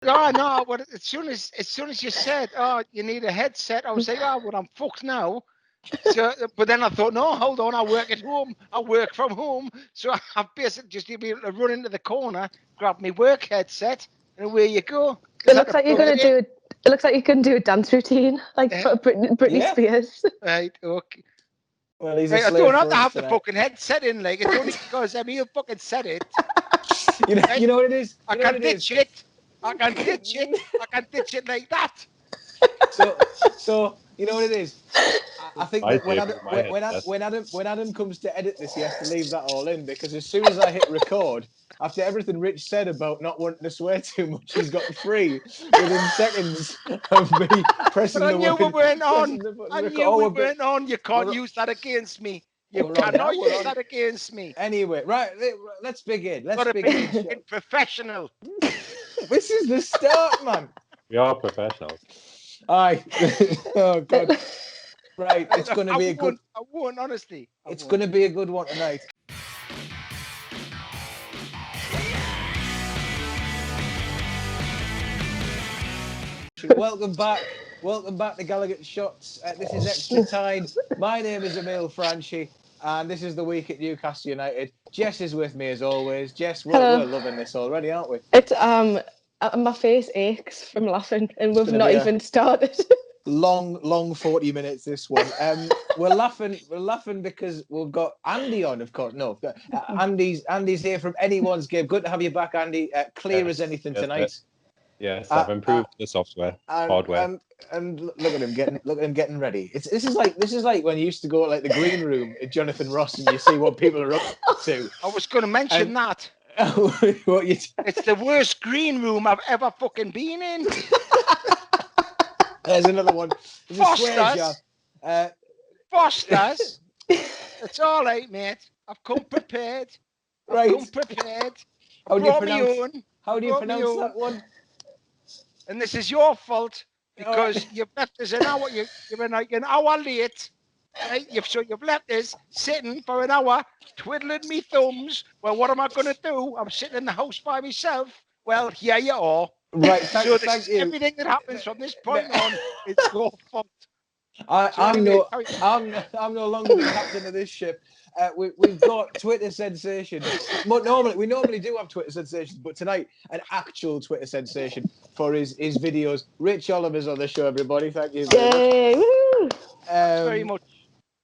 Oh no! But as soon as you said, "Oh, you need a headset," I was like, "Oh, well, I'm fucked now." So, but then I thought, no, hold on, I work at home. I work from home, so I basically just need to be able to run into the corner, grab my work headset, and away you go. It Just had looks to like you're plug gonna it in. do. It looks like you can do a dance routine like Eh, for Britney Yeah. Spears. Right, okay. Well, he's a Right, I slave don't have for to us have the tonight. fucking headset in, like it's only because Emil fucking said it. Right? You know what it is? I You know what can it is? ditch it. I can ditch it. I can ditch it like that. So you know what it is? I think I that when do Adam, with my when Adam comes to edit this, he has to leave that all in because as soon as I hit record, after everything Rich said about not wanting to swear too much, he's got free within seconds of me pressing But I the knew we word. weren't on. Pressing the button I record. knew Oh, we we're, weren't on. You can't we're, use that against me. You we're on now. cannot We're use on. that against me. Anyway, right. Let's begin. Let's Gotta be begin. fucking professional. This is the start, man. We are professionals. Aye. Oh God. Right. It's going to be a good. I won't, honestly. It's going to be a good one tonight. Welcome back to Gallagher Shots. This is Extra Tyne. My name is Emil Franchi, and this is the week at Newcastle United. Jess is with me as always. Jess, we're loving this already, aren't we? It's my face aches from laughing, and we've not even started. Long 40 minutes. This one. We're laughing because we've got Andy on. Of course, no. Andy's here from Anyone's Game. Good to have you back, Andy. Clear as anything tonight. Yes, I've improved the software, hardware. And look at him getting ready. This is like when you used to go like the green room at Jonathan Ross and you see what people are up to. I was going to mention that. It's the worst green room I've ever fucking been in. There's another one. Foster's. It's all right, mate. I've come prepared. How do you pronounce that one? And this is your fault because you've left us an hour. You're like an hour late. Right? You've left us sitting for an hour, twiddling me thumbs. Well, what am I going to do? I'm sitting in the house by myself. Well, here you are. Right. Thank you. Everything that happens from this point on, it's your fault. I'm no longer the captain of this ship. We've got Twitter sensations. We normally do have Twitter sensations, but tonight an actual Twitter sensation for his videos. Rich Oliver's on the show, everybody. Thank you very much. Woo! Very much.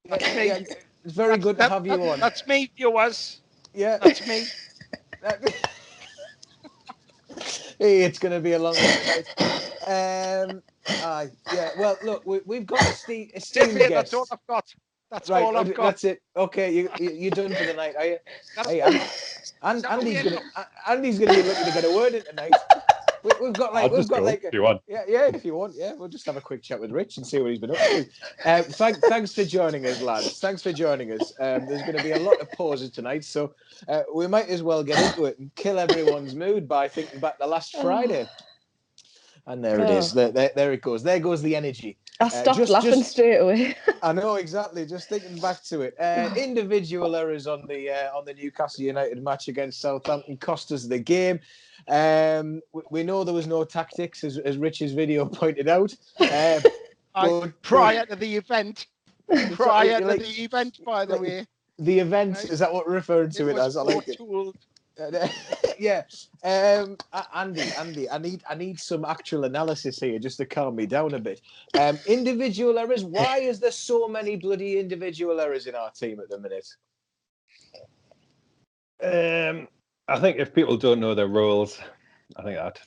That's me. Yeah, it's very good to have you on. That's me, viewers. Yeah, that's me. Hey, it's going to be a long one. Yeah. Well, look, we've got a steam guest. That's all I've got. That's right, all I've got. That's it. Okay, you're done for the night, are you? Hey, Andy's gonna be looking to get a word in tonight. We've got like if you want. Yeah, if you want. Yeah, we'll just have a quick chat with Rich and see what he's been up to. Thanks for joining us, lads. Thanks for joining us. There's going to be a lot of pauses tonight, so we might as well get into it and kill everyone's mood by thinking back to last Friday. And there it is. There it goes. There goes the energy. I stopped laughing straight away. I know exactly. Just thinking back to it, individual errors on the Newcastle United match against Southampton cost us the game. We know there was no tactics, as Rich's video pointed out. Prior to the event. Prior to the event, by the way. The event, right? Is that what we're referring to it as? I like it. Yeah, Andy, I need some actual analysis here just to calm me down a bit. Individual errors. Why is there so many bloody individual errors in our team at the minute? I think if people don't know their roles, I think that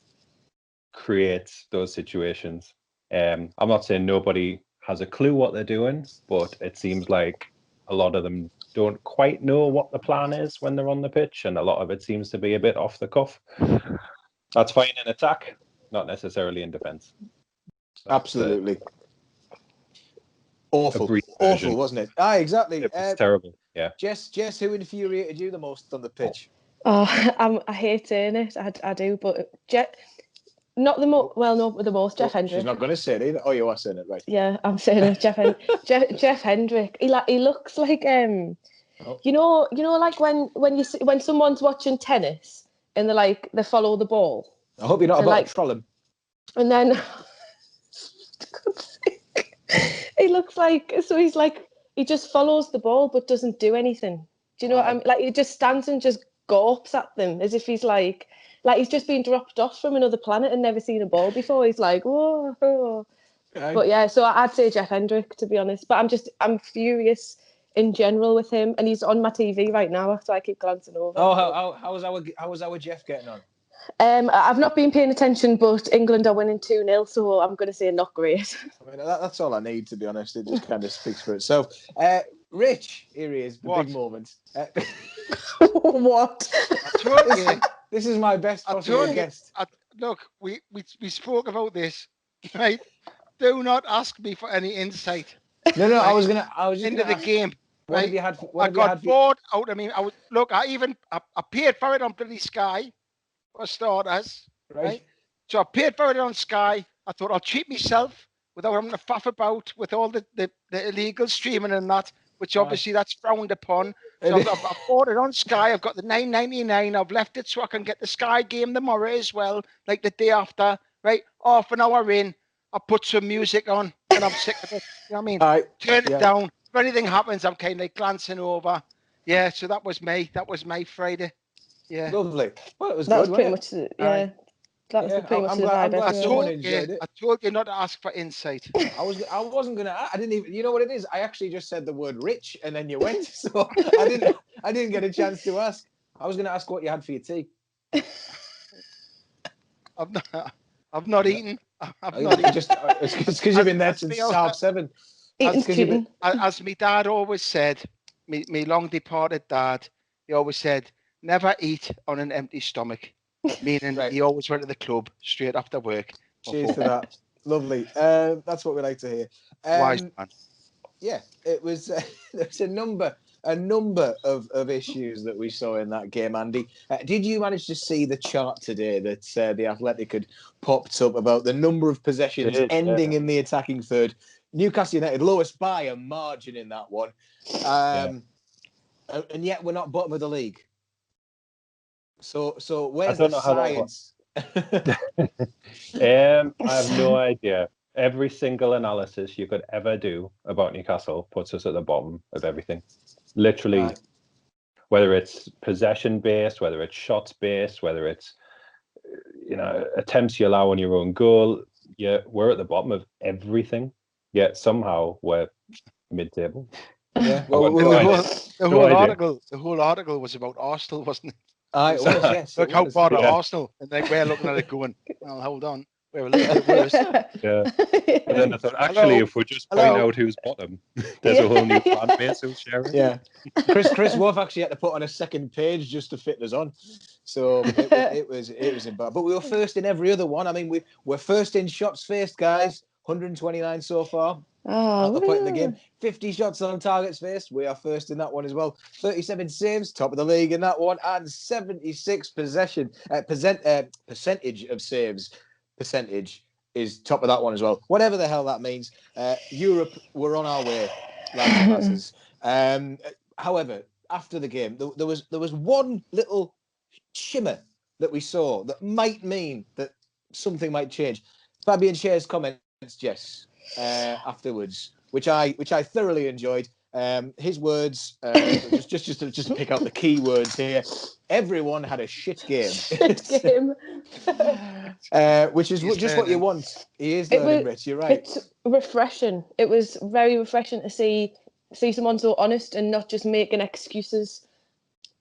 creates those situations. I'm not saying nobody has a clue what they're doing, but it seems like a lot of them don't quite know what the plan is when they're on the pitch, and a lot of it seems to be a bit off the cuff. That's fine in attack, not necessarily in defence. Absolutely. Awful, wasn't it? Exactly. It was terrible. Yeah. Jess, who infuriated you the most on the pitch? I hate saying it. I do, but not the most. Well, no, the most. Jeff Hendrick. She's not going to say it either. Oh, you are saying it, right? Yeah, I'm saying it. Jeff Hendrick. He looks like you know, like when someone's watching tennis and they follow the ball. I hope you're not And, about like- to troll him. And then, for God's sake, he looks like, so he's like, he just follows the ball but doesn't do anything. Do you know what I mean? Like, he just stands and just gawps at them as if he's like he's just been dropped off from another planet and never seen a ball before. He's like, whoa. Right. But yeah, so I'd say Jeff Hendrick, to be honest. But I'm furious in general with him, and he's on my TV right now, so I keep glancing over. Oh, how was our Jeff getting on? I've not been paying attention, but England are winning 2-0, so I'm going to say not great. I mean, that's all I need, to be honest. It just kind of speaks for itself. Rich, here he is, the What? big moment. What? I told you. This is my best possible guest. Look, we spoke about this, right? Do not ask me for any insight No, Right. I was just into the gonna ask, game. what Right? have you had? I got bored out. I mean, I paid for it on bloody Sky for starters, right? So I paid for it on Sky. I thought I'll treat myself without having to faff about with all the illegal streaming and that, which obviously that's frowned upon. So I've bought it on Sky. I've got the $9.99. I've left it so I can get the Sky game tomorrow as well, like the day after, right? Half an hour in, I put some music on and I'm sick of it. You know what I mean? All right. Turn it down. If anything happens, I'm kind of like glancing over. Yeah, so that was me. That was my Friday. Yeah. Lovely. Well, it was That good, was pretty wasn't much, yeah. That was Yeah, pretty much I'm the glad- vibe. I'm glad everywhere. someone enjoyed it. I told you not to ask for insight. it? I wasn't gonna. I didn't even. You know what it is? I actually just said the word rich, and then you went. So I didn't get a chance to ask. I was gonna ask what you had for your tea. I've not eaten. I've You not eaten. just it's because you've been there since #7. Eating, because you've been- cheating. As my dad always said, me long departed dad, he always said, never eat on an empty stomach. Meaning Right. he always went to the club straight after work. Cheers to that. Lovely. That's what we like to hear. Wise man. Yeah, it was. There's a number of issues that we saw in that game, Andy. Did you manage to see the chart today that the Athletic had popped up about the number of possessions ending in the attacking third? Newcastle United lowest by a margin in that one, and yet we're not bottom of the league. So where's the science? I have no idea. Every single analysis you could ever do about Newcastle puts us at the bottom of everything. Literally, Right. whether it's possession based, whether it's shots based, whether it's attempts you allow on your own goal. Yeah, we're at the bottom of everything. Yet somehow we're mid-table. Yeah. The whole article was about Arsenal, wasn't it? It was, yes. Look it how was. bad are Arsenal, and like we're looking at it going, well, hold on, we're a little bit worse. Yeah. But then I thought, actually, if we just point out who's bottom, there's a whole new fan base who's sharing. Yeah. Chris Wolf actually had to put on a second page just to fit us on. So it was in bad. But we were first in every other one. I mean, we're first in shots faced, guys. 129 so far. At the point in the game, 50 shots on targets faced. We are first in that one as well. 37 saves, top of the league in that one, and 76 percentage of saves. Percentage is top of that one as well. Whatever the hell that means. Europe, we're on our way, lads and lasses. However, after the game, there was one little shimmer that we saw that might mean that something might change. Fabian Schär's comments, Jess, afterwards, which I thoroughly enjoyed. His words, just to pick out the key words here. Everyone had a shit game. Which is just what you want. He is learning, Rich. You're right. It's refreshing. It was very refreshing to see someone so honest and not just making excuses.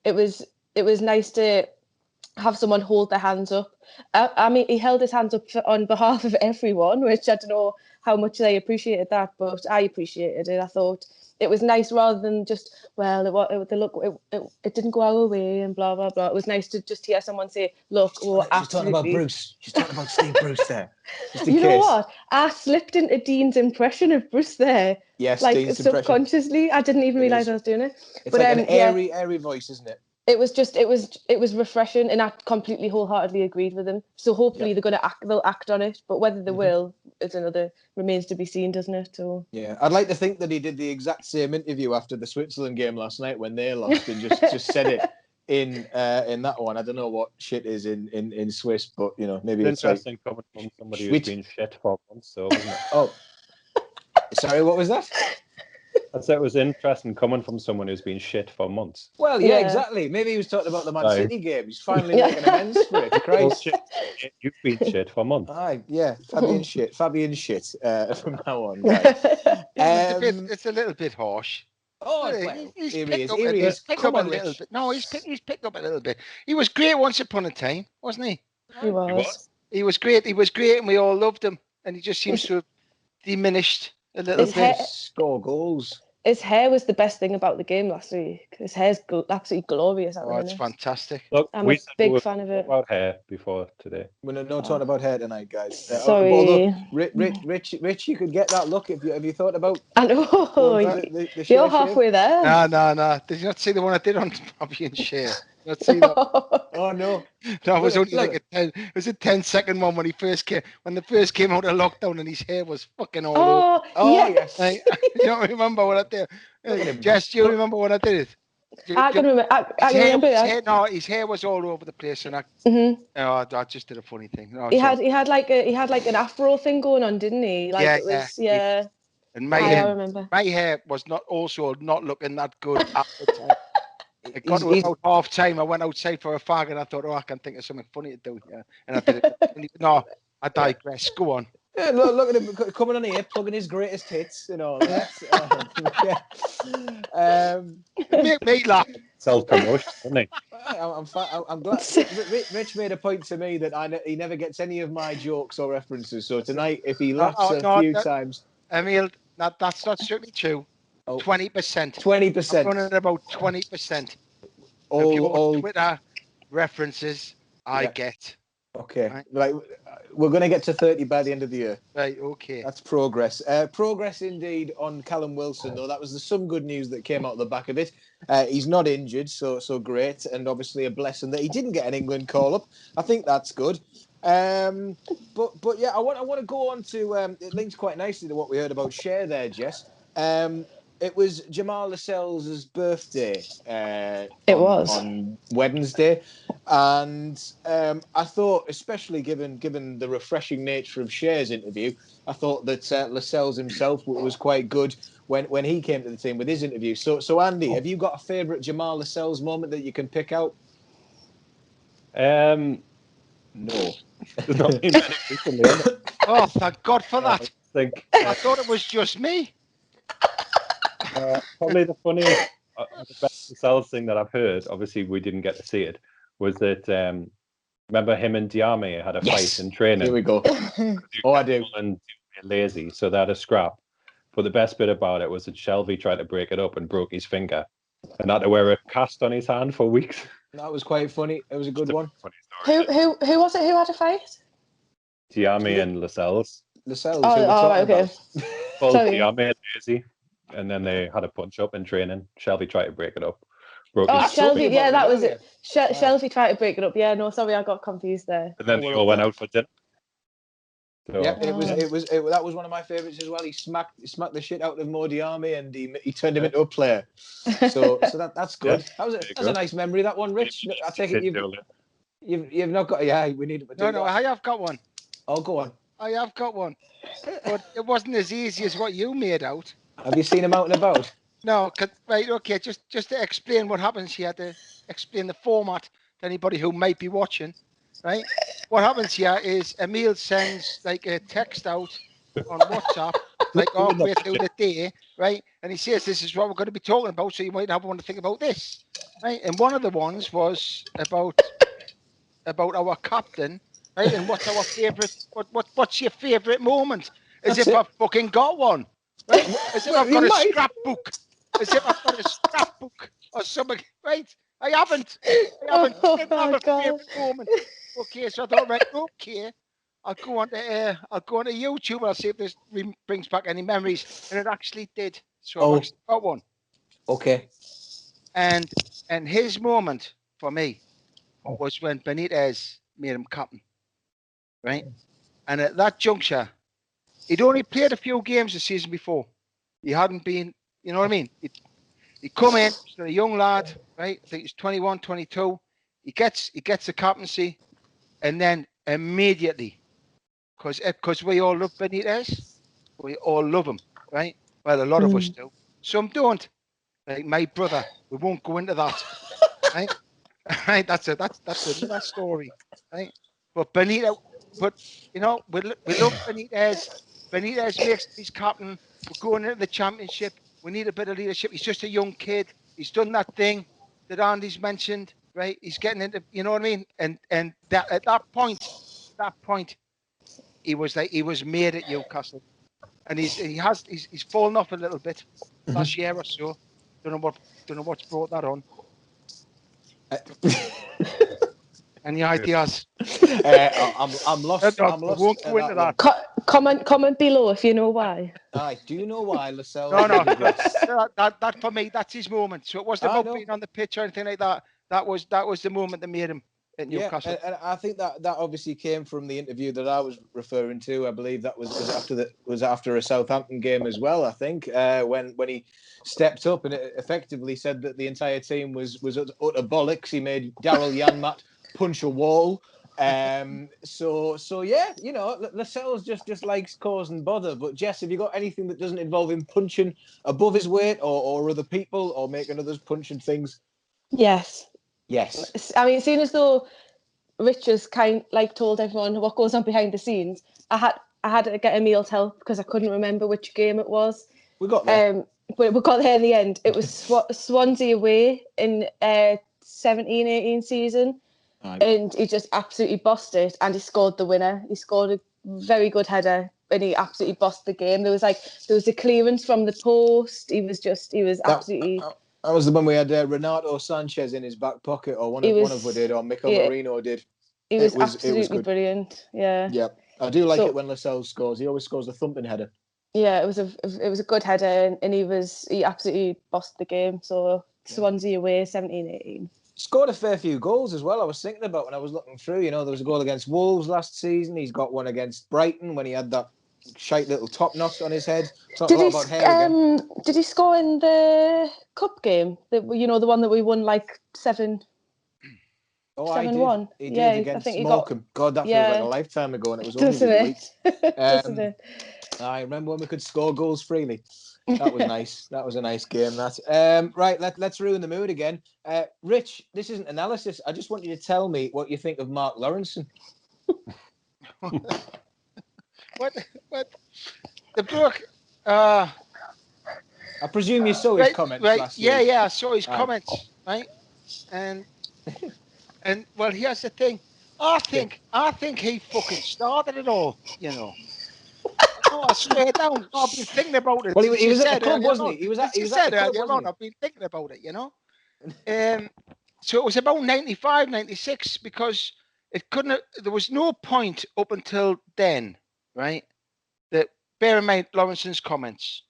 It was nice to have someone hold their hands up. I mean, he held his hands up on behalf of everyone, which I don't know how much they appreciated that, but I appreciated it. I thought it was nice rather than just, well, it didn't go our way and blah, blah, blah. It was nice to just hear someone say, look, she's talking about Bruce. She's talking about Steve Bruce there. You know what? I slipped into Dean's impression of Bruce there. Yes, like Dean's subconsciously. impression. I didn't even realise I was doing it. It's like an airy voice, isn't it? It was refreshing, and I completely wholeheartedly agreed with him. So hopefully they'll act on it, but whether they will is another, remains to be seen, doesn't it? So yeah, I'd like to think that he did the exact same interview after the Switzerland game last night when they lost and just said it in that one. I don't know what shit is in Swiss, but you know, maybe It's it's like interesting coming from somebody who's been shit for months, so wasn't it? oh, sorry, what was that? I said it was interesting coming from someone who's been shit for months. Well, yeah, Yeah. exactly. Maybe he was talking about the Man Aye. City game. He's finally Yeah. making amends for it. Christ. Bullshit. You've been shit for months. Aye, yeah, Fabian shit from now on, guys. It's a little bit harsh. Oh, well, He's here he picked is. up Here he is. picked Come up on, a little Rich. bit. No, he's picked up a little bit. He was great once upon a time, wasn't he? He was. He was great. He was great, and we all loved him. And he just seems to have diminished a little His bit. hair- Score goals. His hair was the best thing about the game last week. His hair's absolutely glorious at the Oh, it's minute. fantastic. Look, I'm we a said big we were fan of it. about hair before today. We're not talking about hair tonight, guys. Sorry. Although, Rich, you could get that look if you thought about I know. the You're share halfway there. No. Did you not see the one I did on Bobby and Shea? Not see that? Oh no! No, it was Look, only like a 10. It was a 10-second one when they first came out of lockdown, and his hair was fucking all over. Oh, yes. Like, you don't remember what I did? Look at him. Jess, do you remember what I did? I can remember. I can remember that. His hair was all over the place, and I just did a funny thing. No, He had like an afro thing going on, didn't he? Like it was, yeah. And I remember. my hair was not looking that good at the time. It got to about half time. I went outside for a fag, and I thought, I can think of something funny to do here, and I did it. No, I digress. Go on. Yeah, look at him coming on here, plugging his greatest hits and all that. Make me laugh. Self-promotion, isn't he? I'm glad. Rich made a point to me that he never gets any of my jokes or references. So tonight, if he laughs a few times, Emil, that's not strictly true. 20%. 20%. I'm running about 20%. All Twitter references I get. Okay, right. We're going to get to 30 by the end of the year. Right, okay. That's progress. Progress indeed on Callum Wilson, though. That was some good news that came out of the back of it. He's not injured, so great, and obviously a blessing that he didn't get an England call-up. I think that's good. But yeah, I want to go on to it links quite nicely to what we heard about Cher there, Jess. It was Jamaal Lascelles' birthday on Wednesday, and I thought, especially given the refreshing nature of Cher's interview, I thought that Lascelles himself was quite good when he came to the team with his interview. So Andy, have you got a favourite Jamaal Lascelles moment that you can pick out? No. There's not been many recently, has it? Oh, thank God for that. I thought it was just me. Probably the funniest, the best Lascelles thing that I've heard, obviously we didn't get to see it, was that, remember him and Diame had a fight in training? Here we go. Oh, I do. And lazy, so they had a scrap. But the best bit about it was that Shelby tried to break it up and broke his finger and had to wear a cast on his hand for weeks. That was quite funny. It was a good one. Who was it who had a fight? Diame and Lascelles. Lascelles. Right, okay. Both Diame lazy, and then they had a punch up in training. Shelby tried to break it up. Shelby, yeah, that was it. Shelby tried to break it up. Yeah, no, sorry, I got confused there. And then they all went out for dinner. So, yeah, that was one of my favourites as well. He smacked the shit out of Mo Diame, and he turned him into a player. So that's good. Yeah, that's a nice memory. That one, Rich. I take it you've not got. Yeah, we need. No, I have got one. Oh, go on. I have got one, but it wasn't as easy as what you made out. Have you seen him out and about? No, right, okay. Just to explain what happens here, to explain the format to anybody who might be watching. Right, what happens here is Emil sends like a text out on WhatsApp, like halfway through the day, right? And he says, "This is what we're going to be talking about, so you might have one to think about this." Right, and one of the ones was about our captain. Right, and what's our favourite? What's your favourite moment? As if I've fucking got one. Right? As if I've got a scrapbook. As if I've got a scrapbook or something. Right? I haven't. I didn't have a favourite moment. Okay, so I thought, right, okay, I'll go on to YouTube and I'll see if this brings back any memories, and it actually did. So I've actually got one. Okay. And his moment for me was when Benitez made him captain. Right, and at that juncture, he'd only played a few games the season before. He hadn't been, you know what I mean? He come in, he's a young lad, right? I think he's 21, 22. He gets the captaincy, and then immediately, because we all love Benitez, we all love him, right? Well, a lot of us do. Some don't. Like my brother, we won't go into that, right? Right? That's another story, right? But Benitez, we love Benitez. Benitez makes his captain. We're going into the championship. We need a bit of leadership. He's just a young kid. He's done that thing that Andy's mentioned, right? He's getting into, you know what I mean? And that at that point, he was made at Newcastle, and he's fallen off a little bit last year or so. Don't know what's brought that on. Any ideas? I'm lost. I'm lost. Won't go into that. Comment below if you know why. Aye, do you know why Lascelles? No. That for me, that's his moment. So it wasn't about being on the pitch or anything like that. That was the moment that made him at Newcastle. Yeah, and I think that obviously came from the interview that I was referring to. I believe that was after a Southampton game as well. I think when he stepped up and effectively said that the entire team was utter bollocks. He made Daryl Janmat punch a wall. So yeah, you know, Lascelles just likes causing bother. But Jess, have you got anything that doesn't involve him punching above his weight or other people or making others punch and things? Yes. I mean, seeing as though Rich has told everyone what goes on behind the scenes, I had to get Emil's help because I couldn't remember which game it was. We got there. But we got there in the end. It was Swansea away in 17-18 season. Right. And he just absolutely bossed it, and he scored the winner. He scored a very good header, and he absolutely bossed the game. There was a clearance from the post. He was absolutely. That was the one we had Renato Sanchez in his back pocket, or one of we did, or Mikel Merino did. It was absolutely brilliant. Yeah. Yeah, I do like it when Lascelles scores. He always scores a thumping header. Yeah, it was a good header, and he absolutely bossed the game. So Swansea away, 17-18. Scored a fair few goals as well. I was thinking about when I was looking through. You know, there was a goal against Wolves last season. He's got one against Brighton when he had that shite little top knot on his head. Did he score in the cup game? The one that we won 7-1. He did against Morecambe. God, that feels like a lifetime ago, and it was only the week. Doesn't it? I remember when we could score goals freely. That was nice. That was a nice game. That right. Let's ruin the mood again. Rich, this isn't analysis. I just want you to tell me what you think of Mark Lawrenson. What? The book. I presume you saw his comments last week. Yeah, I saw his comments, right? And well, here's the thing. I think he fucking started it all, you know. No, I swear down. I've been thinking about it. Well, he was at the club, wasn't he? He was at the club, wasn't he? I've been thinking about it, you know. So it was about 95, 96, because there was no point up until then, right? That bear in mind Lawrenson's comments,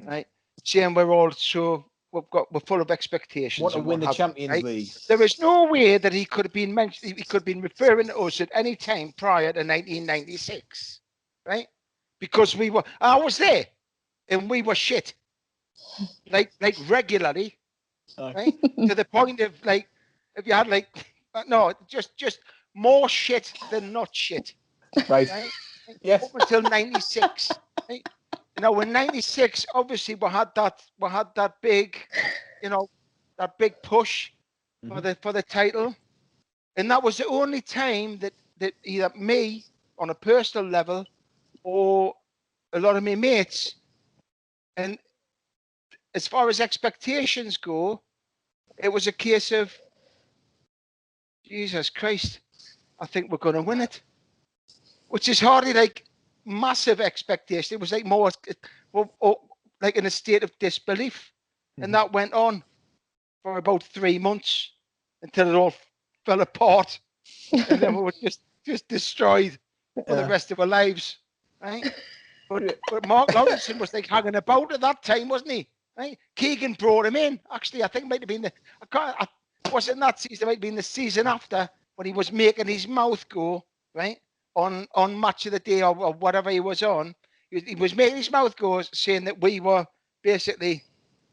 right? Saying we're full of expectations. Want to win the Champions League. There is no way that he could have been mentioned. He could have been referring to us at any time prior to 1996, right? Because I was there, and we were shit, like regularly, right? To the point of if you had just more shit than not shit, right? Yes. Up until 96, right? You know, in 96, obviously we had that big, that big push for the title, and that was the only time that either me on a personal level or a lot of my mates, and as far as expectations go, it was a case of Jesus Christ, I think we're going to win it, which is hardly massive expectation. It was more like in a state of disbelief, and that went on for about 3 months until it all fell apart, and then we were just destroyed for the rest of our lives, right? But Mark Lawrenson was hanging about at that time, wasn't he? Right? Keegan brought him in. Actually, I think it might have been wasn't that season. It might have been the season after when he was making his mouth go right on Match of the Day or whatever he was on. He was making his mouth go, saying that we were basically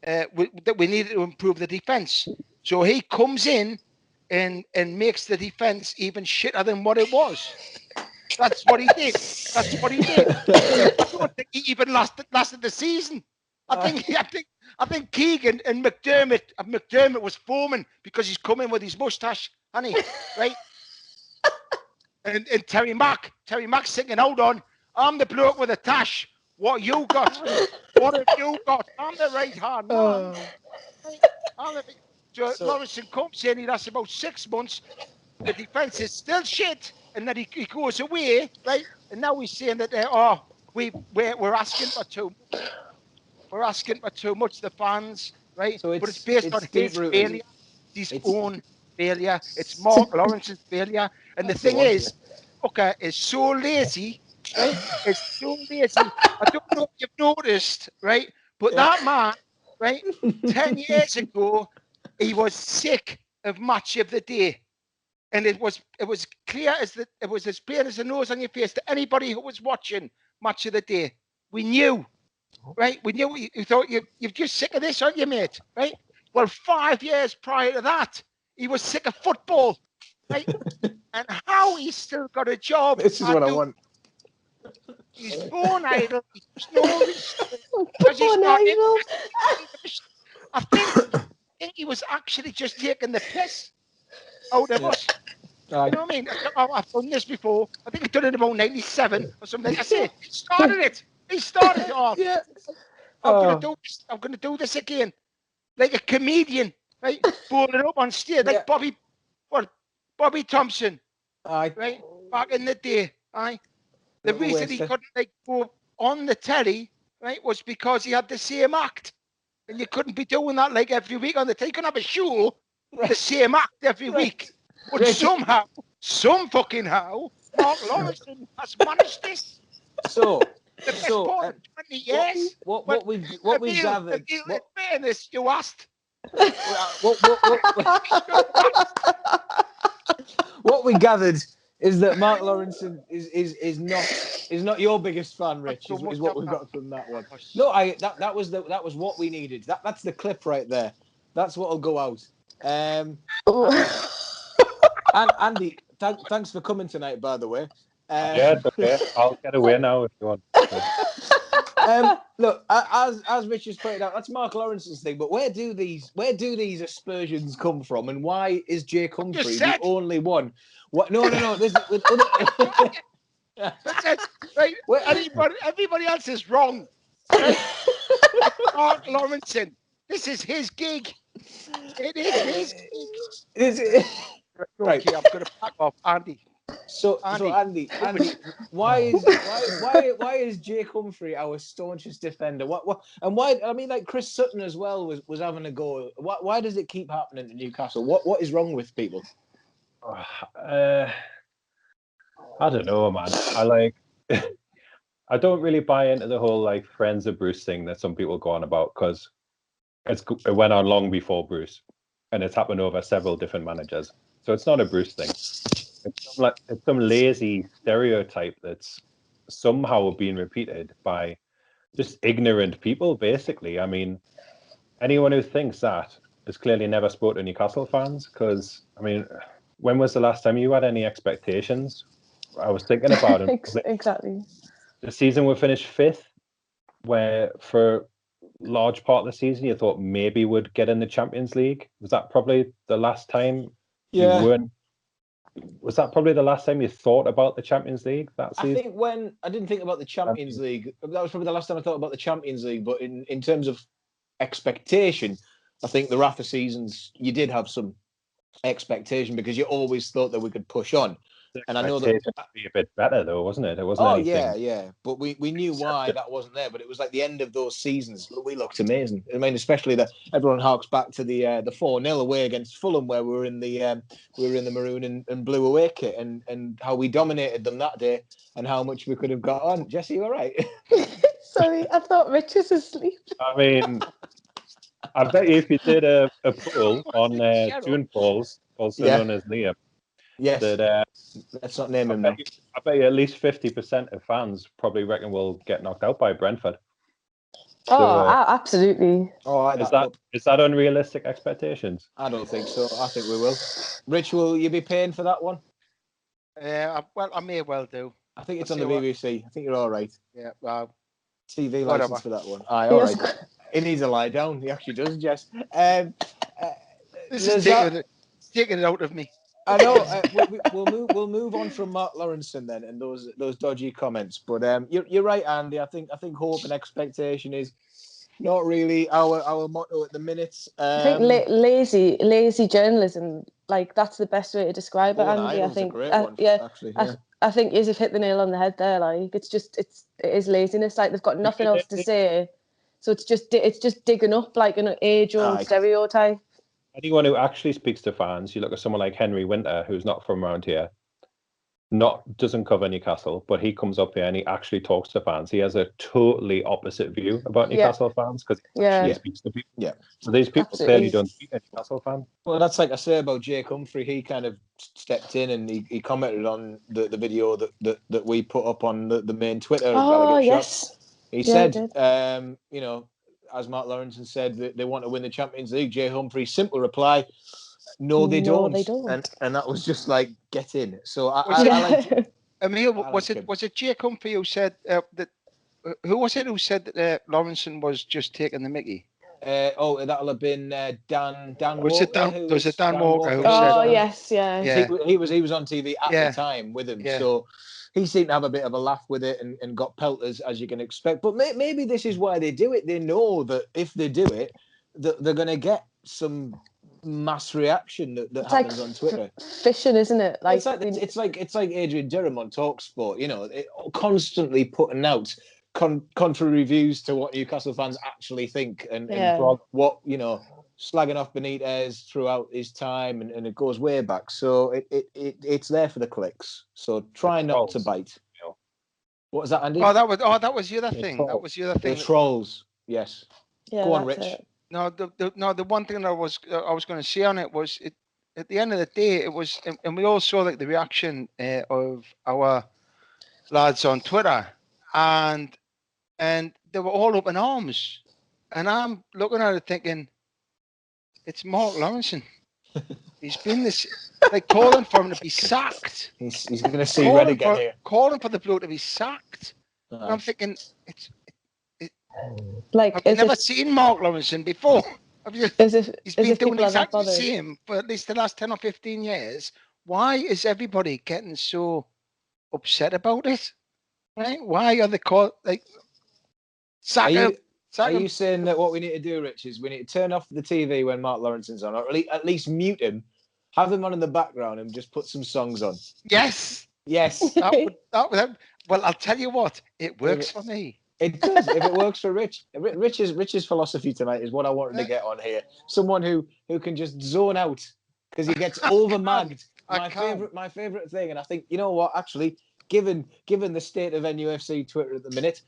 that we needed to improve the defence. So he comes in and makes the defence even shitter than what it was. That's what he did. That's what he did. I don't think he even lasted the season. I think Keegan and McDermott was foaming because he's coming with his moustache, honey, right? And Terry Mack's thinking, hold on, I'm the bloke with a tash. What you got? What have you got? I'm the right hand man. So Lawrenson comes in, he lasts about 6 months. The defence is still shit, and then he goes away, right? And now he's saying that we're asking for too much. We're asking for too much, the fans, right? So but it's based on his deep-rooted. failure, his own failure. It's Mark Lawrence's failure. And the thing is, Hooker is so lazy, right? It's so lazy. I don't know if you've noticed, right? But that man, right, 10 years ago, he was sick of match of the day. And it was clear it was as plain as the nose on your face to anybody who was watching match of the day. We knew. Right? We knew you thought you're just sick of this, aren't you, mate? Right? Well, 5 years prior to that, he was sick of football. Right? And how he's still got a job. This is what I want. He's born idle. He's no respect. I think he was actually just taking the piss out of us. You know what I mean? I've done this before. I think I've done it about 97 or something. I said, he started it. He started it off. Yeah. I'm gonna do this again, like a comedian, right? Balling up on stage, like Bobby Thompson, right? Back in the day, The reason he couldn't go on the telly, right, was because he had the same act, and you couldn't be doing that like every week on the telly. You couldn't have a show with the same act every week. But somehow, Mark Lawrenson has managed this. So, the best part of 20 years. What we've gathered. In fairness, you asked. What we gathered is that Mark Lawrenson is not your biggest fan, Rich. Is what we've got from that one. No, that was what we needed. That's the clip right there. That's what'll go out. And Andy, thanks for coming tonight, by the way. Yeah, it's okay. I'll get away now if you want. Look, as Rich has pointed out, that's Mark Lawrence's thing. But where do these aspersions come from, and why is Jake Humphrey the only one? What? No. This is That's it, right? Everybody else is wrong. Right? Mark Lawrenson. This is his gig. It is his gig. Right. Okay, I'm going to pack off, Andy. So Andy, why is Jake Humphrey our staunchest defender? And why? I mean, like Chris Sutton as well was having a go. Why does it keep happening to Newcastle? What is wrong with people? I don't know, man. I don't really buy into the whole like friends of Bruce thing that some people go on about, because it went on long before Bruce, and it's happened over several different managers. So it's not a Bruce thing. It's some lazy stereotype that's somehow being repeated by just ignorant people, basically. I mean, anyone who thinks that has clearly never spoken to Newcastle fans, because, I mean, when was the last time you had any expectations? I was thinking about it. Exactly. The season we finished 5th, where for large part of the season you thought maybe would get in the Champions League. Was that probably the last time you weren't? Was that probably the last time you thought about the Champions League that season? I think when I didn't think about the Champions League, that was probably the last time I thought about the Champions League. But in terms of expectation, I think the Rafa seasons, you did have some expectation because you always thought that we could push on. And I know that be a bit better though, wasn't it? It wasn't. Oh yeah. But we knew why that wasn't there. But it was like the end of those seasons. We looked amazing. I mean, especially that everyone harks back to the 4-0 away against Fulham, where we were in the maroon and blue away kit, and how we dominated them that day, and how much we could have got on. Jesse, you all right? Sorry, I thought Rich was asleep. I mean, I bet you if you did a poll on June polls, also known as Liam. Yes. Let's not name him now. I bet you at least 50% of fans probably reckon we'll get knocked out by Brentford. Absolutely. Oh, is that unrealistic expectations? I don't think so. I think we will. Rich, will you be paying for that one? Well, I may well do. I think it's on the BBC. I think you're all right. Yeah, well, TV whatever. license for that one. Aye, all right. He needs a lie down. He actually does, Jess. This is taking it out of me. I know. We'll move on from Mark Lawrenson then and those dodgy comments. But you're right, Andy. I think hope and expectation is not really our motto at the minute. I think lazy journalism, like that's the best way to describe it, Andy. I think, actually. Yeah. I think you've hit the nail on the head there. Like it is laziness. Like they've got nothing else to say, so it's just digging up like an age-old stereotype. Anyone who actually speaks to fans, you look at someone like Henry Winter, who's not from around here, doesn't cover Newcastle, but he comes up here and he actually talks to fans. He has a totally opposite view about Newcastle fans because he actually speaks to people. Yeah. So these people clearly don't speak to Newcastle fans. Well, that's like I say about Jake Humphrey. He kind of stepped in and he commented on the video that we put up on the main Twitter. Oh, yes. He said, you know, as Mark Lawrenson said, that they want to win the Champions League. Jay Humphrey's simple reply, no, they don't. And that was just like, get in. So I like... Emil, was it Jake Humphrey who said that... Who was it who said that Lawrenson was just taking the mickey? That'll have been Dan Walker. Was it Dan Walker who said... Oh, yes, yeah. He was on TV at the time with him. Yeah. So he seemed to have a bit of a laugh with it and got pelters, as you can expect. But maybe this is why they do it. They know that if they do it, that they're going to get some mass reaction that happens on Twitter. Fishing, isn't it? Like it's like Adrian Durham on TalkSport. You know, constantly putting out contrary reviews to what Newcastle fans actually think and what, you know, slagging off Benitez throughout his time and it goes way back. So it's there for the clicks. So try not to bite. What was that, Andy? That was the other thing. That was the other thing. The trolls. Yes. Yeah, go on, Rich. No, the one thing I was going to say on it was at the end of the day it was, and we all saw like the reaction of our lads on Twitter, and they were all up in arms, and I'm looking at it thinking, it's Mark Lawrenson. He's been this like calling for him to be sacked. He's going to see red again here. Calling for the bloke to be sacked. And I'm thinking like I've never seen Mark Lawrenson before. He's been doing exactly the same for at least the last 10 or 15 years. Why is everybody getting so upset about it? Right? Why are they called like sack him? Are you saying that what we need to do, Rich, is we need to turn off the TV when Mark Lawrenson's on, or at least mute him, have him on in the background, and just put some songs on? Yes. That would, well, I'll tell you what, it works for me. It does. If it works for Rich. Rich's philosophy tonight is what I wanted to get on here. Someone who can just zone out because he gets over-magged. My favorite thing, and I think, you know what, actually, given the state of NUFC Twitter at the minute,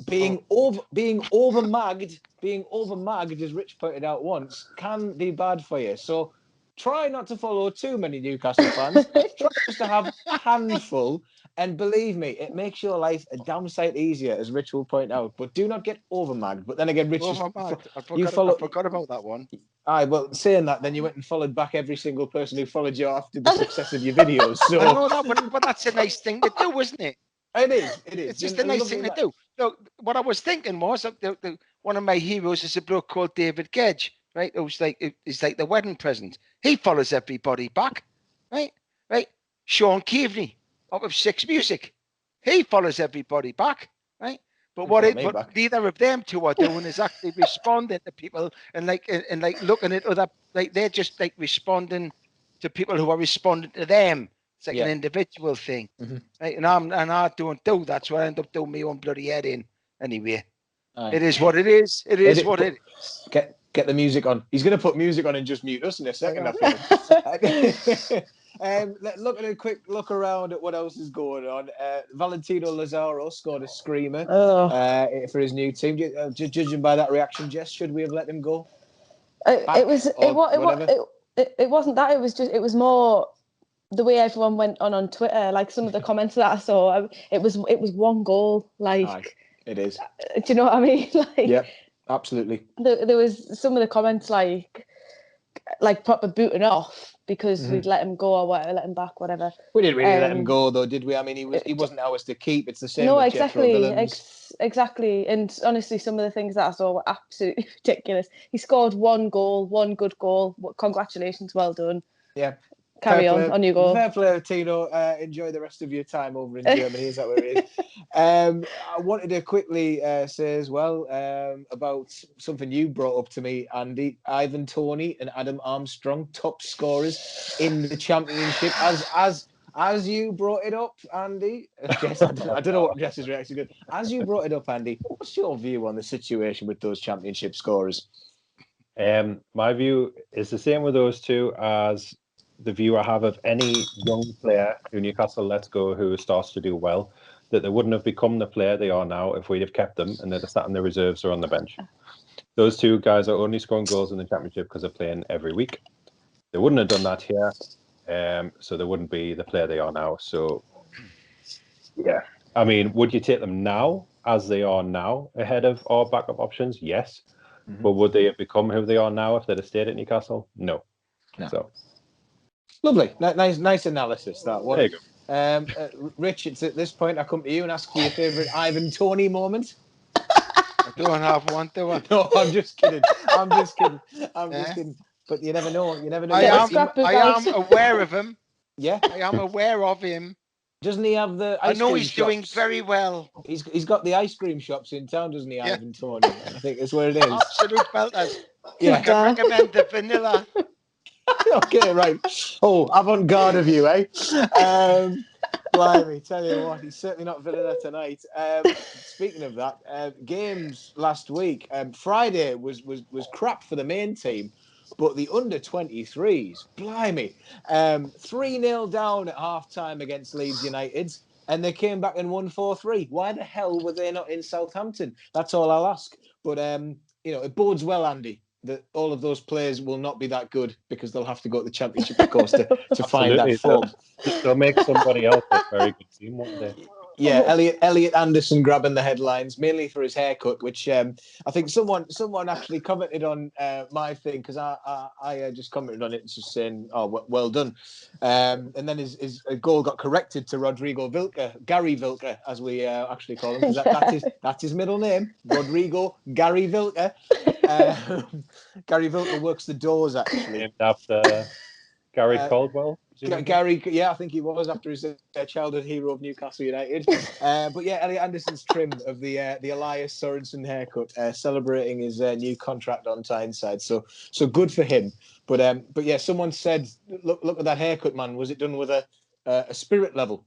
being over-magged, as Rich pointed out once, can be bad for you. So try not to follow too many Newcastle fans. Try just to have a handful. And believe me, it makes your life a damn sight easier, as Rich will point out. But do not get over-magged. But then again, Rich, I forgot about that one. Aye, well, saying that, then you went and followed back every single person who followed you after the success of your videos. So I know that, but that's a nice thing to do, isn't it? It is. It's just a nice thing to do. Look, what I was thinking was one of my heroes is a bloke called David Gedge, right? He's like the wedding present. He follows everybody back, right? Sean Keaveney up of Six Music, he follows everybody back, right? But neither of them two are doing is actually responding to people and looking at other, like they're just like responding to people who are responding to them. It's like an individual thing, right? And I don't do that, so I end up doing my own bloody head in anyway. It is what it is. It is what it is. Get the music on. He's going to put music on and just mute us in a second. I feel. Look at a quick look around at what else is going on. Valentino Lazaro scored a screamer for his new team. Judging by that reaction, Jess, should we have let him go? It wasn't that. It was more the way everyone went on Twitter. Like some of the comments that I saw, it was one goal. Like It is. Do you know what I mean? Like, Yeah, absolutely. There was some of the comments like proper booting off because we'd let him go or whatever, let him back, whatever. We didn't really let him go, though, did we? I mean, he wasn't ours to keep. It's the same with Jethro Willems. Exactly. And honestly, some of the things that I saw were absolutely ridiculous. He scored one good goal. Congratulations, well done. Yeah. Carry on you go. Fair play, Tino. Enjoy the rest of your time over in Germany. Is that where it is? I wanted to quickly say as well about something you brought up to me, Andy. Ivan Toney and Adam Armstrong, top scorers in the championship. As you brought it up, Andy. Jess, I don't know what Jess's reaction is. As you brought it up, Andy, what's your view on the situation with those championship scorers? My view is the same with those two as the view I have of any young player who Newcastle lets go who starts to do well, that they wouldn't have become the player they are now if we'd have kept them and they'd have sat in the reserves or on the bench. Those two guys are only scoring goals in the championship because they're playing every week. They wouldn't have done that here, so they wouldn't be the player they are now. So, yeah. I mean, would you take them now as they are now ahead of our backup options? Yes. Mm-hmm. But would they have become who they are now if they'd have stayed at Newcastle? No. So. Lovely, nice analysis. That one. There you go. Rich, it's at this point I come to you and ask for your favourite Ivan Toney moment. I don't have one, do I? No, I'm just kidding. I'm just kidding. But you never know. I am aware of him. Yeah, I am aware of him. Doesn't he have the? I know he's doing very well. He's got the ice cream shops in town, doesn't he, Ivan Toney? I think that's where it is. Absolute belters. Yeah, I can recommend the vanilla. Okay, right. Oh, avant-garde of you, eh? Blimey, tell you what, he's certainly not vanilla tonight. Speaking of that, games last week. Friday was crap for the main team, but the under-23s, blimey, 3-0 down at half-time against Leeds United, and they came back and won 4-3. Why the hell were they not in Southampton? That's all I'll ask. But, it bodes well, Andy, that all of those players will not be that good because they'll have to go to the Championship, of course, to find that form. They'll make somebody else a very good team one day. Yeah, Elliot Anderson grabbing the headlines, mainly for his haircut, which I think someone actually commented on my thing, because I just commented on it, just saying, oh, well done. And then his goal got corrected to Rodrigo Vilca, Gary Vilca, as we actually call him, because that's his middle name, Rodrigo Gary Vilca. Gary Vilca works the doors, actually. Named after Gary Caldwell. Gary, yeah, I think he was, after his childhood hero of Newcastle United. But yeah, Elliot Anderson's trim of the Elias Sorensen haircut, celebrating his new contract on Tyneside. So good for him. But yeah, someone said, look at that haircut, man. Was it done with a spirit level?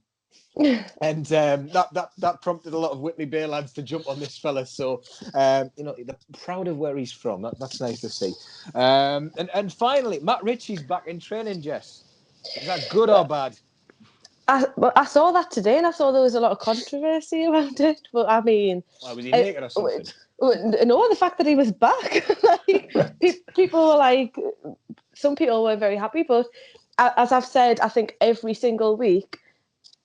And that prompted a lot of Whitley Bay lads to jump on this fella. So they're proud of where he's from. That's nice to see. And finally, Matt Ritchie's back in training, Jess. Is that good or bad? I saw that today, and I saw there was a lot of controversy around it. But I mean, was he naked or something? No, the fact that he was back. People were like, some people were very happy, but as I've said, I think every single week,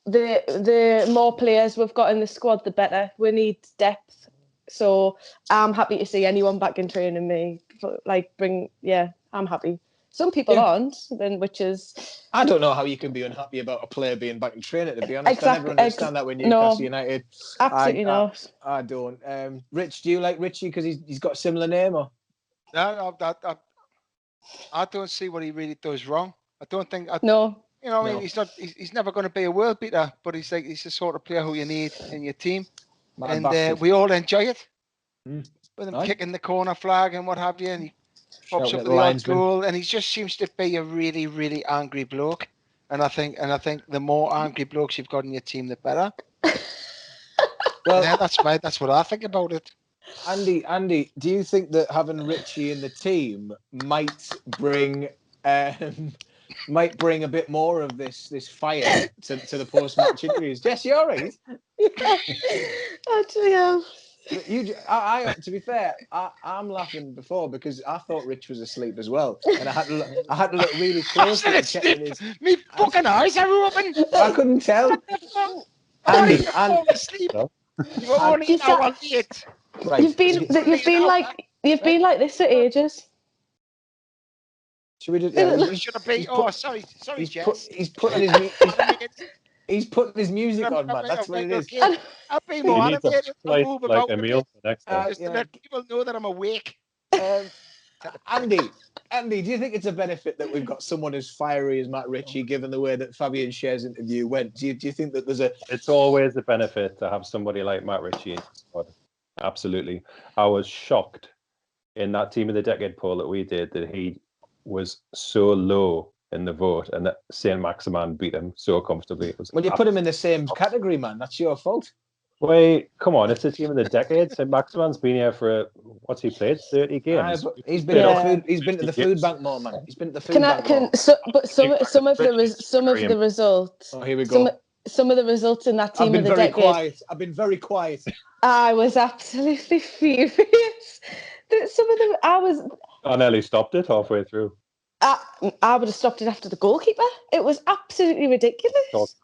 the more players we've got in the squad, the better. We need depth, so I'm happy to see anyone back in training. I'm happy. Some people aren't, which is... I don't know how you can be unhappy about a player being back in training, to be honest. Exactly. I never understand that with Newcastle United. Absolutely not. I don't. Rich, do you like Richie because he's got a similar name? Or? No, I don't see what he really does wrong. I don't think... No. He's never going to be a world beater, but he's the sort of player who you need in your team. And we all enjoy it. With him kicking the corner flag and what have you, and he pops up with the odd goal, and he just seems to be a really, really angry bloke. And I think the more angry blokes you've got in your team, the better. Well, yeah, that's what I think about it. Andy, do you think that having Richie in the team might bring a bit more of this fire to the post-match interviews? Jess, you all right? Actually, yeah. I to be fair, I'm laughing before because I thought Rich was asleep as well, and I had to look really closely at checking his. Me fucking eyes are open. I couldn't tell. Andy, You were only an hour late. Right. You've been like this for ages. Should we just? You should have been. put- Sorry, He's Jess. putting his music on, man. That's what it is. Okay. I'll be more He needs a animated. I'll slice move like about a a meal bit, for next time. just to let people know that I'm awake. Andy, do you think it's a benefit that we've got someone as fiery as Matt Ritchie, given the way that Fabian Scher's interview went? Do you think that there's a... It's always a benefit to have somebody like Matt Ritchie in your squad. Absolutely. I was shocked in that Team of the Decade poll that we did that he was so low in the vote and that Saint Maximin beat him so comfortably. Well, you put him in the same category, man. That's your fault. Wait, come on. It's a Team of the Decade. Saint Maximin's been here for, what's he played? 30 games? He's been to the food bank more, man. He's been to the food bank more. But some of the results. Oh, here we go. Some of the results in that Team of the Decade. I've been very quiet. I was absolutely furious. I nearly stopped it halfway through. I would have stopped it after the goalkeeper. It was absolutely ridiculous.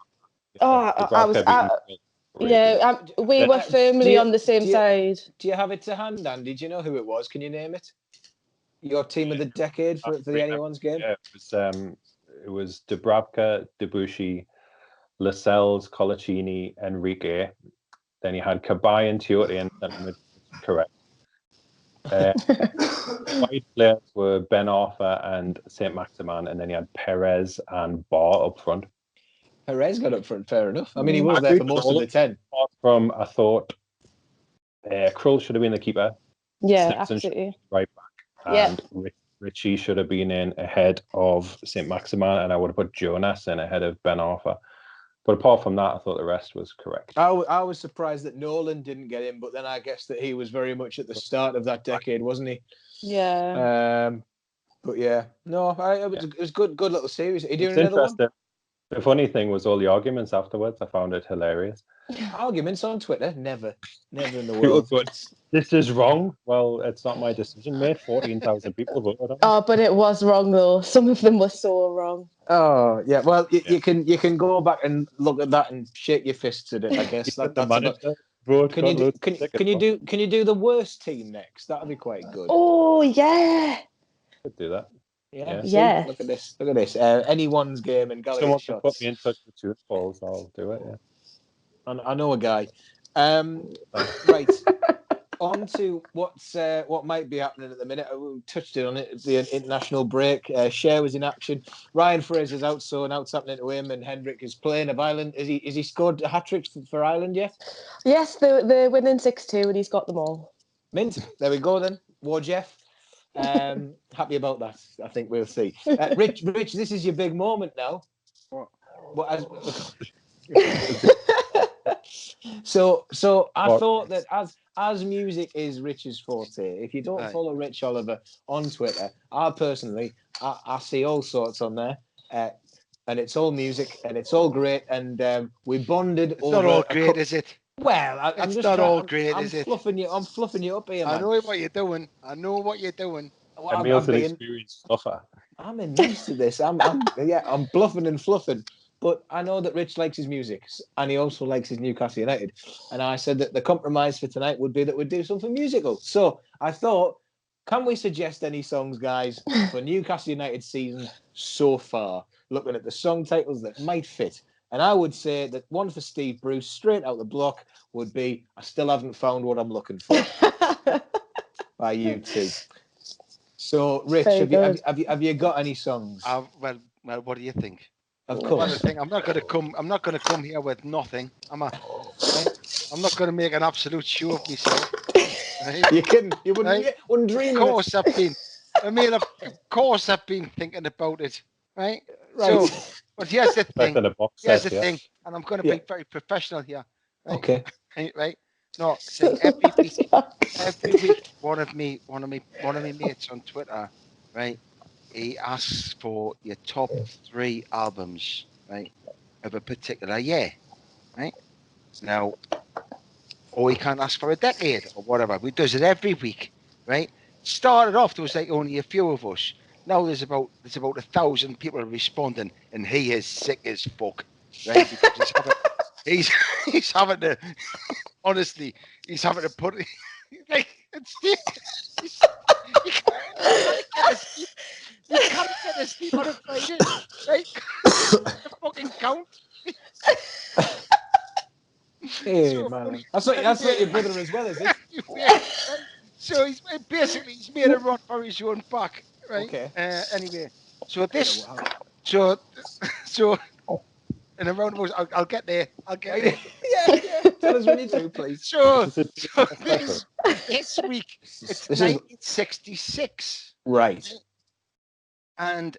We were firmly on the same side. Do you have it to hand, Andy? Do you know who it was? Can you name it? Your Team of the Decade for the anyone's game? Yeah, it was Dubravka, Debussy, Lascelles, Colaccini, Enrique. Then you had Kabay and Tiote and correct. White players were Ben Arthur and Saint Maximin, and then you had Perez and Barr up front. Perez got up front, fair enough. I mean, he was there for most of the 10. Apart from, I thought Krull should have been the keeper. Yeah, Simpson absolutely. Right back. And Ritchie should have been in ahead of Saint Maximin, and I would have put Jonas in ahead of Ben Arthur. But apart from that, I thought the rest was correct. I was surprised that Nolan didn't get in, but then I guess that he was very much at the start of that decade, wasn't he? Yeah. But yeah, no, it was good little series. Are you doing another one? The funny thing was all the arguments afterwards. I found it hilarious. Arguments on Twitter? Never in the world. This is wrong. Well, it's not my decision, mate. 14,000 people voted on it. Oh, but it was wrong though. Some of them were so wrong. Oh yeah. Well, you can go back and look at that and shake your fists at it. I guess Can you do the worst team next? That'd be quite good. Oh yeah. Could do that. Yeah. Look at this. Anyone's game in Gallagher Someone shots. can put me in touch with Truth Balls. I'll do it. Yeah. I know a guy. Right. On to what might be happening at the minute. We touched on it. It's the international break. Cher was in action. Ryan Fraser's out, so now it's happening to him. And Hendrick is playing of Ireland. Is he scored a hat trick for Ireland yet? Yes, they're winning 6-2, and he's got them all. Mint. There we go then. War Jeff. Happy about that. I think we'll see. Rich, this is your big moment now. So I thought that as music is Rich's forte, if you don't follow Rich Oliver on Twitter, I see all sorts on there, and it's all music and it's all great, and we bonded. It's not all great, is it? Well, I'm just not all great, is it? I'm fluffing you up here, man. I know what you're doing. Well, Emil's an experienced fluffer. I'm used to this. I'm bluffing and fluffing. But I know that Rich likes his music, and he also likes his Newcastle United. And I said that the compromise for tonight would be that we'd do something musical. So I thought, can we suggest any songs, guys, for Newcastle United season so far? Looking at the song titles that might fit. And I would say that one for Steve Bruce, straight out the block, would be I Still Haven't Found What I'm Looking For by U2. So, Rich, have you got any songs? Well, what do you think? Of course. I'm not going to come here with nothing. I'm not going to make an absolute show of myself. Right? You wouldn't dream. Of course, I've been thinking about it. Right. So, but here's the thing. Thing, and I'm going to be very professional here. Right? Okay. Right. No, so every week, one of me mates on Twitter, right? He asks for your top 3 albums, right, of a particular year, right? Now, or he can't ask for a decade or whatever. He does it every week, right? Started off, there was like only a few of us. Now there's about 1,000 people responding, and he is sick as fuck, right? Because he's having to honestly, he's having to put it like it's you can't get a sleep on a Friday, right? The fucking count. Hey, So man. funny. That's not your brother as well, is it? Right? So he's made a run for his own back, right? Okay. Anyway, so this, Yeah, wow. so in a roundabout, I'll get there. Yeah. Tell us when you do, please. So Special. this week it's This is 1966, right. and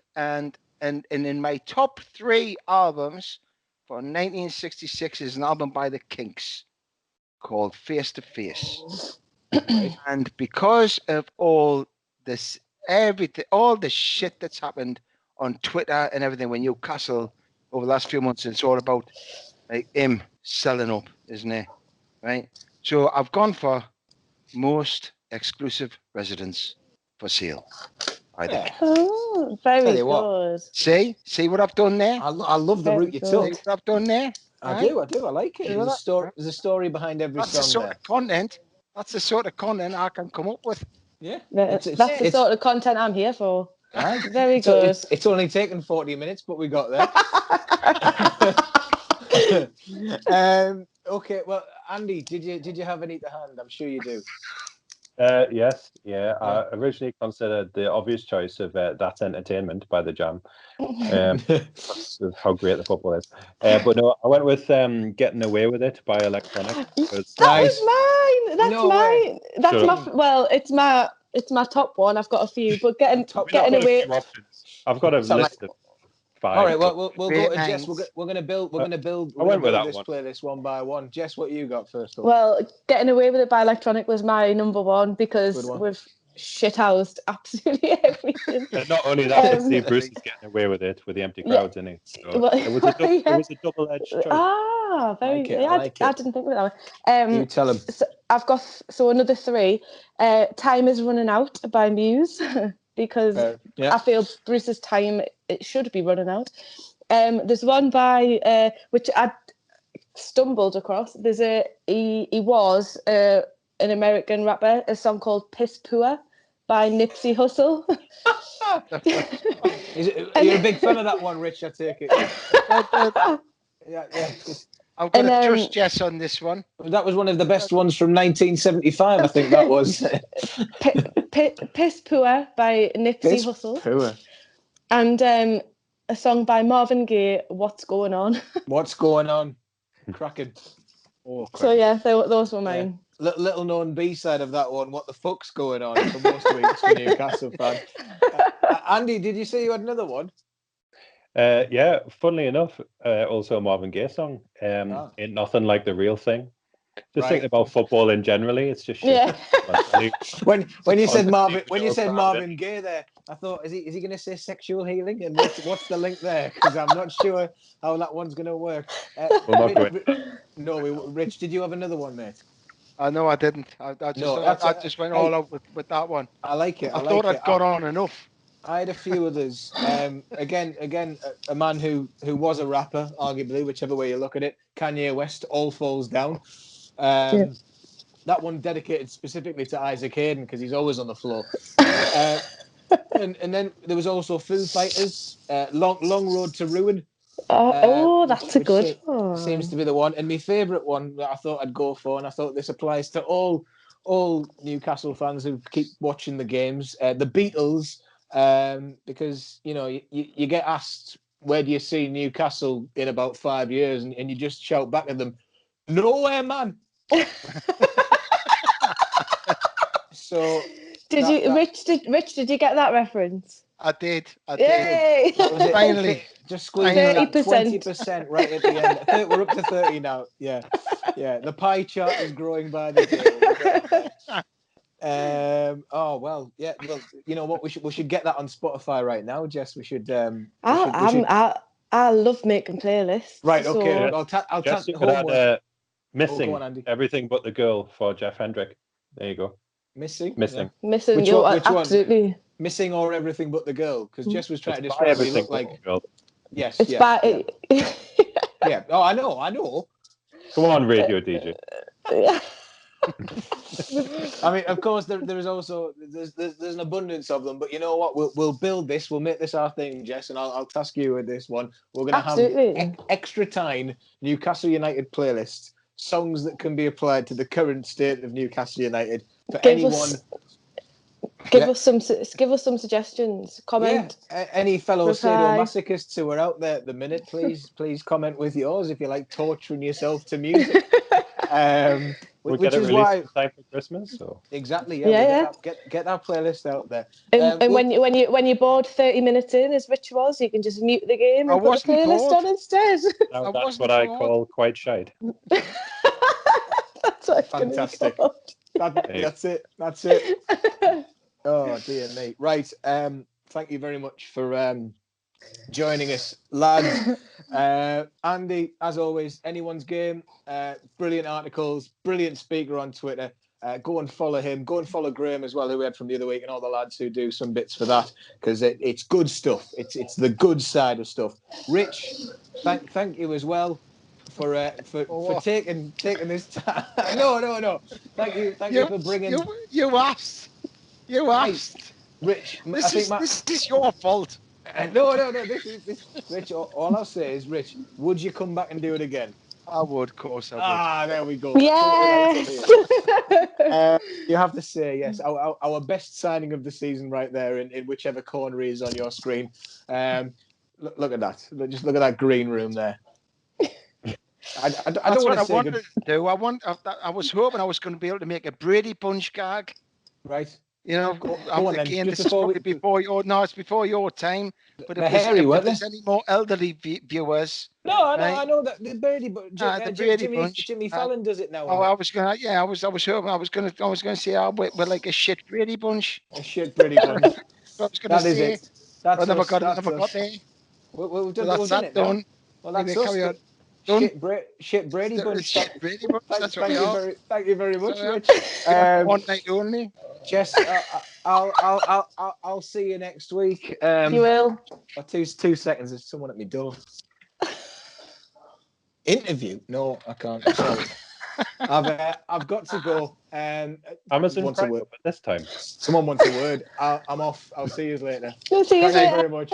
in my top 3 albums for 1966 is an album by the Kinks called Face to Face. Right. And because of all this, everything, all the shit that's happened on Twitter and everything when Newcastle over the last few months, it's all about like him selling up, isn't it? Right. So I've gone for most exclusive residence for sale. I think. Yeah. Oh, very Tell you what. good. See what I've done there? I love the Very route you good. See took. what I've done there? I do. I like it. See There's a that? story. There's a story behind every That's the song sort there. of content. That's the sort of content I can come up with. Yeah. That's the sort of content I'm here for. Aye. Very good. It's only taken 40 minutes, but we got there. Okay. Well, Andy, did you have any to hand? I'm sure you do. Yes, yeah. I originally considered the obvious choice of That's Entertainment by The Jam. Because of how great the football is. But no, I went with Getting Away With It by Electronic. Nice. That was mine. That's No mine. way. That's Shut my it's my top one. I've got a few, but getting Top- getting I've got a away. few options. I've got a So, list of 5. All right. Well, we'll go Great to Jess. names. We're gonna build. We're gonna build. I We're gonna went with build that this one. playlist one by one. Jess, what you got first up? Well, getting away with it by Electronic was my number one Good because one. we've shithoused absolutely everything. And not only that, but Um, Steve Bruce is getting away with it with the empty Yeah. crowds in it. So Well, it was a yeah. it was a double-edged choice. Ah, very. Like it, yeah, I like I it. didn't think of it that way. You tell him. So I've got another 3. Time Is Running Out by Muse because Yeah. I feel Bruce's time it should be running out. There's one by which I stumbled across. There's he was an American rapper, a song called Piss Poor by Nipsey Hussle. You're a big fan of that one, Rich. I take it. Yeah. I'm going to And, trust Jess on this one. That was one of the best ones from 1975. I think that was. Piss Poor by Nipsey Hussle. Poor. And a song by Marvin Gaye, What's Going On. What's going on? Cracking. Oh, So yeah, those were mine. Little known B-side of that one. What the fuck's going on for most weeks for Newcastle fans? Andy, did you say you had another one? Yeah, funnily enough, also a Marvin Gaye song. Ain't Nothing Like the Real Thing. Just thinking about football in generally, it's just shit. Yeah. When you said Marvin Marvin Gaye there, I thought, is he going to say sexual healing? And what's the link there? Because I'm not sure how that one's going to work. Rich, did you have another one, mate? No, I didn't. I just went all out with that one. I like it. I thought I'd got on enough. I had a few others. Again, a man who was a rapper, arguably, whichever way you look at it. Kanye West, All Falls Down. That one dedicated specifically to Isaac Hayden because he's always on the floor. And then there was also Foo Fighters, Long Road to Ruin. That's a good one. Seems to be the one. And my favourite one that I thought I'd go for, and I thought this applies to all Newcastle fans who keep watching the games, the Beatles, because, you know, you get asked, where do you see Newcastle in about 5 years? And you just shout back at them, nowhere, man. So Rich, did you get that reference? I did. Yay! Finally. Just squeezing that 30%. 20% right at the end. We're up to 30 now. Yeah. The pie chart is growing by the day. Well, you know what? We should get that on Spotify right now, Jess. We should. I love making playlists. Right. Okay. So... I'll tap Jess, you the could homework. add Missing go on, Andy. Everything But the Girl for Jeff Hendrick. There you go. Missing. Missing. Which Absolutely. one? Missing or Everything But the Girl? Because Jess was trying to It's describe what he Everything looked But like. the Girl. Yes. It's yeah. Oh, I know. Come on, radio DJ. Yeah. I mean, of course, there is also there's an abundance of them, but you know what? We'll build this. We'll make this our thing, Jess, and I'll task you with this one. We're going to have Absolutely. extra Tyne Newcastle United playlist, songs that can be applied to the current state of Newcastle United for Give anyone. Give us some suggestions. Comment. Yeah, any fellow reply. sadomasochists who are out there at the minute, please comment with yours if you like torturing yourself to music. We'll Which get it is released why in time for Christmas. So exactly, Yeah. get that playlist out there. And when you're bored 30 minutes in, as Rich was, you can just mute the game and put the playlist on instead. now that's what I call quite shite. That's what Fantastic. That's it. Oh dear me. Right. Thank you very much for joining us, lads. Andy, as always, anyone's game. Brilliant articles, brilliant speaker on Twitter. Go and follow him. Go and follow Graham as well, who we had from the other week, and all the lads who do some bits for that, because it's good stuff. It's the good side of stuff. Rich, thank you as well for taking this time. No. Thank you for bringing. You asked. Rich, This is your fault. No. This, Rich. All I'll say is, Rich, would you come back and do it again? I would, of course, I would. There we go. Yes. You have to say yes. Our best signing of the season, right there, in whichever corner is on your screen. Look at that. Just look at that green room there. I don't want to say wanted to do. I was hoping I was going to be able to make a Brady Bunch gag. Right. You know, again, this is probably before your. No, it's before your time. But if there's any more elderly viewers, no, I know that the Brady Bunch. Jimmy Fallon does it now. Oh, I was hoping I was gonna say we're like a shit Brady Bunch. A shit Brady Bunch. I was gonna say. Is it. That's I never got there. We've done it now. Well, that's us. Carry on. Shit Brady Bunch. Shit Brady Bunch. That's what we are. Thank you very much, Rich. One night only. Jess, I'll see you next week. You will. 2 seconds. There's someone at my door. Interview? No, I can't. Sorry. I've got to go. Amazon Prime this time. Someone wants a word. I'm off. I'll see you later. See you later. Thank you very much.